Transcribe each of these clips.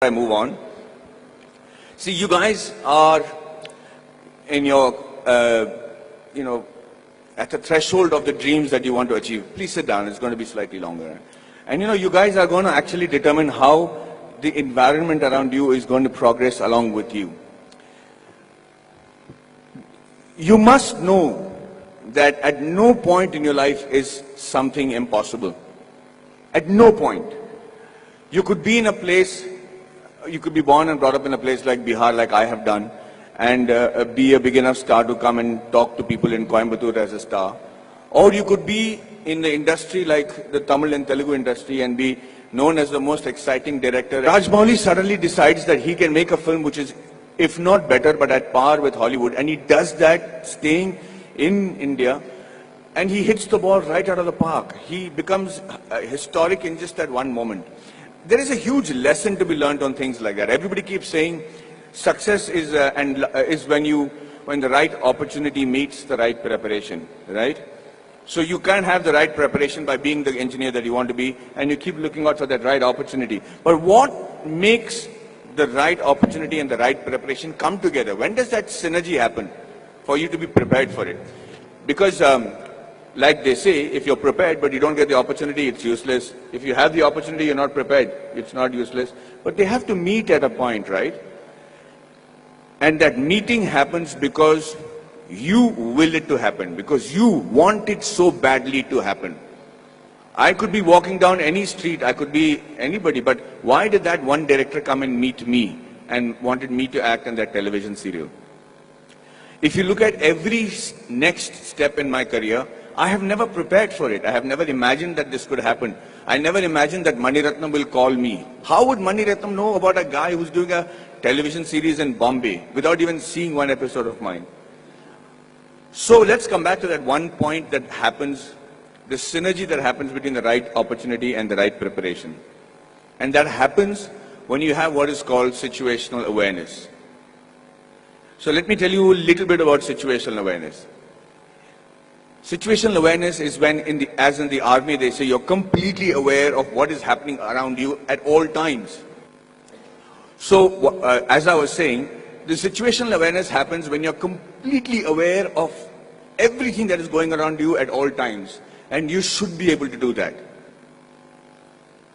I move on. See, you guys are in your, at the threshold of the dreams that you want to achieve. Please sit down. It's going to be slightly longer. And you guys are going to actually determine how the environment around you is going to progress along with you. You must know that at no point in your life is something impossible. At no point. You could be in a place. You could be born and brought up in a place like Bihar, like I have done, and be a big enough star to come and talk to people in Coimbatore as a star. Or you could be in the industry like the Tamil and Telugu industry and be known as the most exciting director. Rajmouli suddenly decides that he can make a film which is, if not better, but at par with Hollywood. And he does that staying in India, and he hits the ball right out of the park. He becomes historic in just that one moment. There is a huge lesson to be learned on things like that. Everybody keeps saying success is when the right opportunity meets the right preparation, right? So you can't have the right preparation by being the engineer that you want to be, and you keep looking out for that right opportunity. But what makes the right opportunity and the right preparation come together? When does that synergy happen for you to be prepared for it? Because like they say, if you're prepared but you don't get the opportunity, it's useless. If you have the opportunity, you're not prepared, it's not useless. But they have to meet at a point, right? And that meeting happens because you will it to happen, because you want it so badly to happen. I could be walking down any street, I could be anybody, but why did that one director come and meet me and wanted me to act in that television serial? If you look at every next step in my career, I have never prepared for it. I have never imagined that this could happen. I never imagined that Mani Ratnam will call me. How would Mani Ratnam know about a guy who's doing a television series in Bombay without even seeing one episode of mine? So let's come back to that one point that happens, the synergy that happens between the right opportunity and the right preparation. And that happens when you have what is called situational awareness. So let me tell you a little bit about situational awareness. Situational awareness is when, as in the army, they say you're completely aware of what is happening around you at all times. So, as I was saying, the situational awareness happens when you're completely aware of everything that is going around you at all times. And you should be able to do that.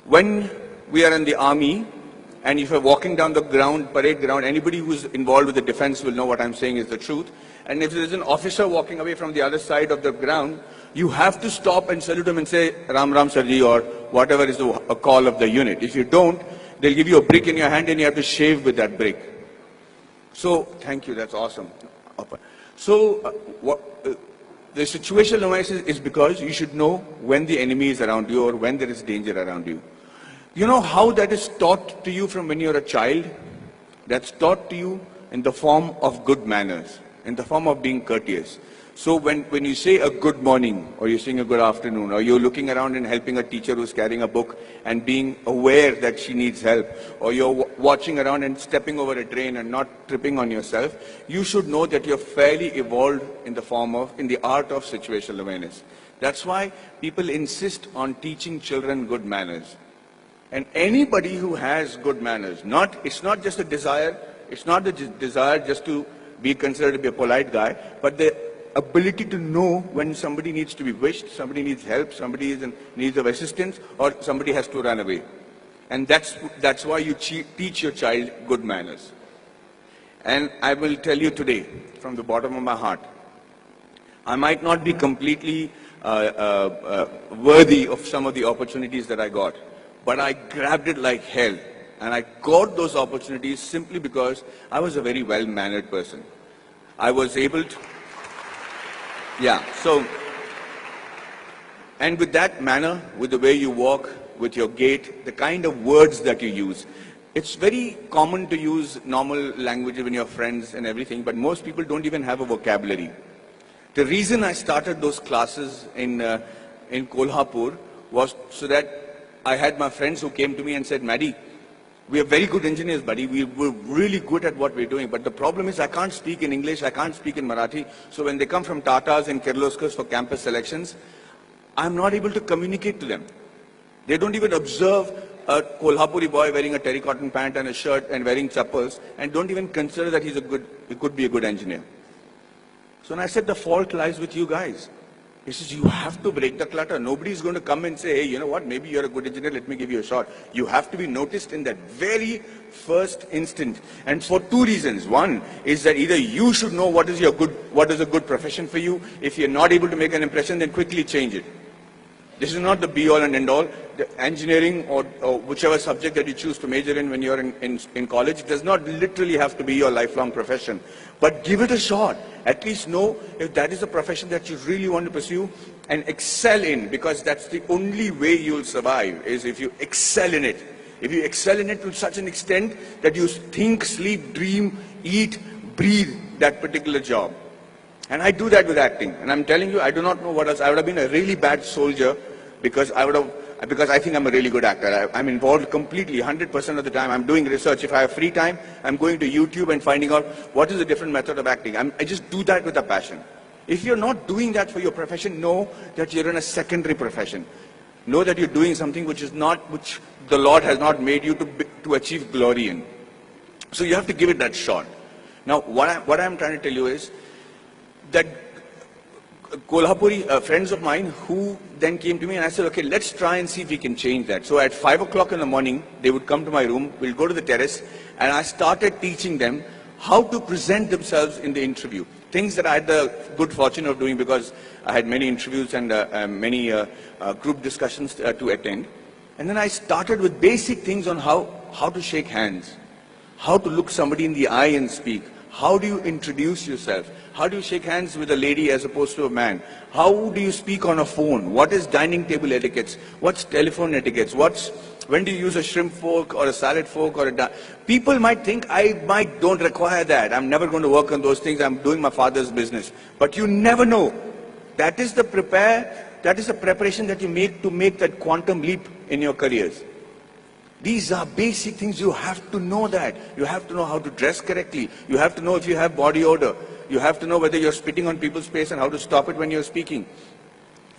When we are in the army, and if you're walking down the ground, parade ground, anybody who's involved with the defense will know what I'm saying is the truth. And if there's an officer walking away from the other side of the ground, you have to stop and salute him and say, Ram Ram Sarji, or whatever is the call of the unit. If you don't, they'll give you a brick in your hand and you have to shave with that brick. So, thank you, that's awesome. So, the situational awareness is because you should know when the enemy is around you or when there is danger around you. You know how that is taught to you from when you're a child? That's taught to you in the form of good manners, in the form of being courteous. So when you say a good morning, or you're saying a good afternoon, or you're looking around and helping a teacher who's carrying a book and being aware that she needs help, or you're watching around and stepping over a drain and not tripping on yourself, you should know that you're fairly evolved in the art of situational awareness. That's why people insist on teaching children good manners. And anybody who has good manners, it's not just a desire, it's not the desire just to be considered to be a polite guy, but the ability to know when somebody needs to be wished, somebody needs help, somebody is in need of assistance, or somebody has to run away. And that's why you teach your child good manners. And I will tell you today, from the bottom of my heart, I might not be completely worthy of some of the opportunities that I got, but I grabbed it like hell. And I got those opportunities simply because I was a very well-mannered person. I was able to, and with that manner, with the way you walk, with your gait, the kind of words that you use, it's very common to use normal language when you're friends and everything, but most people don't even have a vocabulary. The reason I started those classes in Kolhapur was so that I had my friends who came to me and said, Maddie, we are very good engineers, buddy. We're really good at what we're doing. But the problem is I can't speak in English, I can't speak in Marathi. So when they come from Tatas and Kirloskars for campus selections, I'm not able to communicate to them. They don't even observe a Kolhapuri boy wearing a terracotta pant and a shirt and wearing chappals and don't even consider that he could be a good engineer. So I said, the fault lies with you guys. He says, you have to break the clutter. Nobody's going to come and say, hey, you know what, maybe you're a good engineer, let me give you a shot. You have to be noticed in that very first instant. And for two reasons. One is that either you should know what is a good profession for you. If you're not able to make an impression, then quickly change it. This is not the be-all and end-all. The engineering or whichever subject that you choose to major in when you're in college does not literally have to be your lifelong profession. But give it a shot. At least know if that is a profession that you really want to pursue and excel in, because that's the only way you'll survive, is if you excel in it. If you excel in it to such an extent that you think, sleep, dream, eat, breathe that particular job. And I do that with acting. And I'm telling you, I do not know what else. I would have been a really bad soldier because I think I'm a really good actor. I'm involved completely, 100% of the time. I'm doing research. If I have free time, I'm going to YouTube and finding out what is a different method of acting. I just do that with a passion. If you're not doing that for your profession, know that you're in a secondary profession. Know that you're doing something which the Lord has not made you to achieve glory in. So you have to give it that shot. Now, what I'm trying to tell you is that Kolhapuri friends of mine who then came to me and I said, okay, let's try and see if we can change that. So at 5 o'clock in the morning, they would come to my room, we'll go to the terrace, and I started teaching them how to present themselves in the interview. Things that I had the good fortune of doing because I had many interviews and many group discussions to attend. And then I started with basic things on how to shake hands, how to look somebody in the eye and speak. How do you introduce yourself? How do you shake hands with a lady as opposed to a man? How do you speak on a phone? What is dining table etiquettes? What's telephone etiquettes? When do you use a shrimp fork or a salad fork or people might think I don't require that. I'm never going to work on those things. I'm doing my father's business. But you never know. That is the preparation that you make to make that quantum leap in your careers. These are basic things. You have to know that. You have to know how to dress correctly. You have to know if you have body odor. You have to know whether you're spitting on people's face and how to stop it when you're speaking.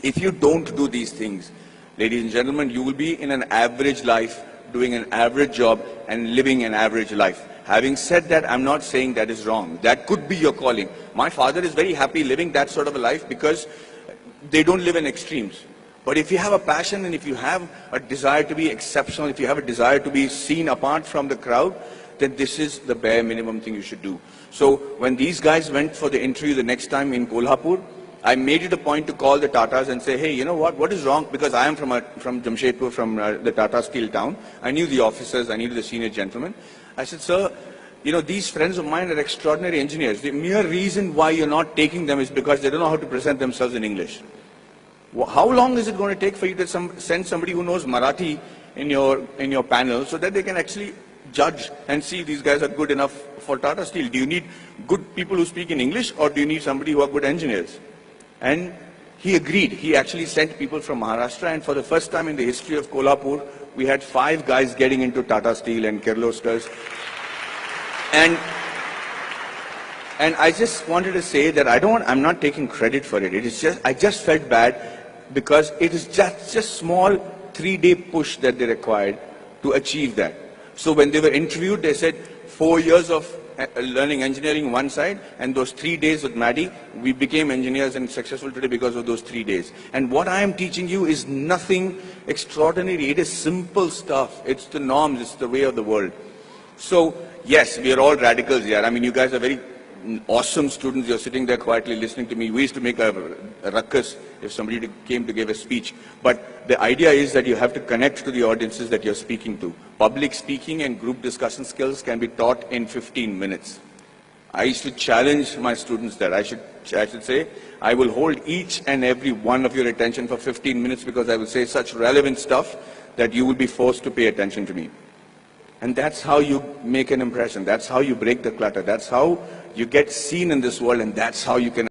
If you don't do these things, ladies and gentlemen, you will be in an average life, doing an average job and living an average life. Having said that, I'm not saying that is wrong. That could be your calling. My father is very happy living that sort of a life because they don't live in extremes. But if you have a passion and if you have a desire to be exceptional, if you have a desire to be seen apart from the crowd, then this is the bare minimum thing you should do. So when these guys went for the interview the next time in Kolhapur, I made it a point to call the Tatas and say, hey, you know what is wrong? Because I am from Jamshedpur, from the Tata Steel town. I knew the officers, I knew the senior gentlemen. I said, sir, you know, these friends of mine are extraordinary engineers. The mere reason why you're not taking them is because they don't know how to present themselves in English. How long is it going to take for you to send somebody who knows Marathi in your panel so that they can actually judge and see if these guys are good enough for Tata Steel? Do you need good people who speak in English or do you need somebody who are good engineers? And he agreed. He actually sent people from Maharashtra, and for the first time in the history of Kolhapur, we had 5 guys getting into Tata Steel and Kirloskars. And I just wanted to say that I'm not taking credit for it. I just felt bad because it is just a small 3-day push that they required to achieve that. So when they were interviewed, they said 4 years of learning engineering one side, and those 3 days with Maddie, we became engineers and successful today because of those 3 days. And what I am teaching you is nothing extraordinary. It is simple stuff. It's the norms. It's the way of the world. So yes, we are all radicals here. I mean, you guys are very awesome students. You're sitting there quietly listening to me. We used to make a ruckus if somebody came to give a speech. But the idea is that you have to connect to the audiences that you're speaking to. Public speaking and group discussion skills can be taught in 15 minutes. I used to challenge my students that I should say, I will hold each and every one of your attention for 15 minutes because I will say such relevant stuff that you will be forced to pay attention to me. And that's how you make an impression. That's how you break the clutter. That's how you get seen in this world, and that's how you can